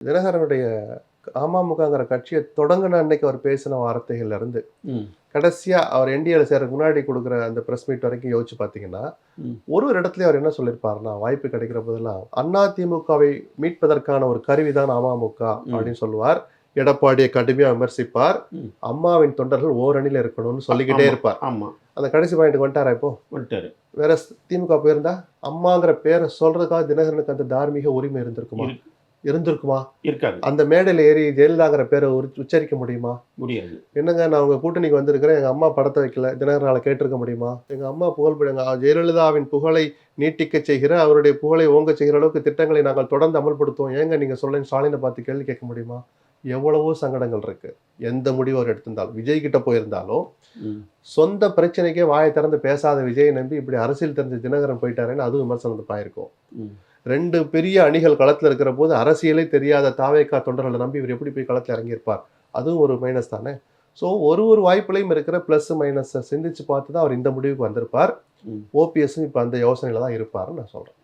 தினகரனுடைய அமமுகங்கிற கட்சியை தொடங்கின அன்னைக்கு அவர் பேசின வார்த்தைகள்ல இருந்து ம். கடைசியா அவர் என்டிஏல சேர்றதுக்கு முன்னாடி கொடுக்குற அந்த பிரஸ் மீட் வரைக்கும் யோசிச்சு பார்த்தீங்கன்னா, ம். ஒரு இடத்துல அவர் என்ன சொல்லியிருப்பாருன்னா, வாய்ப்பு கிடைக்கிற போதெல்லாம் அதிமுகவை மீட்பதற்கான ஒரு கருவிதான் அமமுக அப்படின்னு சொல்லுவார். எடப்பாடியை கடுமையா விமர்சிப்பார். ம். அம்மாவின் தொண்டர்கள் ஓரணியில இருக்கணும்னு சொல்லிக்கிட்டே ஆமா, இருப்பார். ஆமா. அந்த கடைசி பாயிண்ட்டுக்கு வந்துட்டாரா இப்போ? வந்துட்டாரு. வேற திமுக போயிருந்தா அம்மாங்கிற பேரை சொல்றதுக்காக தினகரனுக்கு அந்த தார்மீக உரிமை இருந்திருக்குமா? இருந்திருக்குமா? இருக்காது. அந்த மேடையில ஏறி ஜெயலலிதாங்கிற பேரை உச்சரிக்க முடியுமா? முடியாது. என்னங்க நான் உங்க கூட்டணிக்கு வந்திருக்கிறேன், எங்க அம்மா படத்தை வைக்கல, தினகரனால கேட்டிருக்க முடியுமா? எங்க அம்மா புகழ்படுங்க ஜெயலலிதாவின் புகழை நீட்டிக்க செய்கிற, அவருடைய புகழை ஓங்க செய்கிற அளவுக்கு திட்டங்களை நாங்கள் தொடர்ந்து அமல்படுத்துவோம். ஏங்க நீங்க சொல்ல ஸ்டாலினை பார்த்து கேள்வி கேட்க முடியுமா? எவ்வளவோ சங்கடங்கள் இருக்கு. எந்த முடிவு அவர் எடுத்திருந்தாலும், விஜய் கிட்ட போயிருந்தாலும் சொந்த பிரச்சனைக்கே வாயை திறந்து பேசாத விஜயை நம்பி இப்படி அரசியல் தெரிஞ்ச தினகரன் போயிட்டாருன்னு அதுவும் விமர்சனத்துக்கு ஆயிருக்கும். 2 பெரிய அணிகள் களத்துல இருக்கிற போது அரசியலே தெரியாத தாவேகா தொண்டர்களை நம்பி இவர் எப்படி போய் களத்துல இறங்கியிருப்பார்? அதுவும் ஒரு மைனஸ் தானே. ஸோ ஒரு வாய்ப்புலையும் இருக்கிற பிளஸ் மைனஸ் சிந்திச்சு பார்த்து தான் அவர் இந்த முடிவுக்கு வந்திருப்பார். ஓபிஎஸ் இப்ப அந்த யோசனையில தான் இருப்பாருன்னு நான் சொல்றேன்.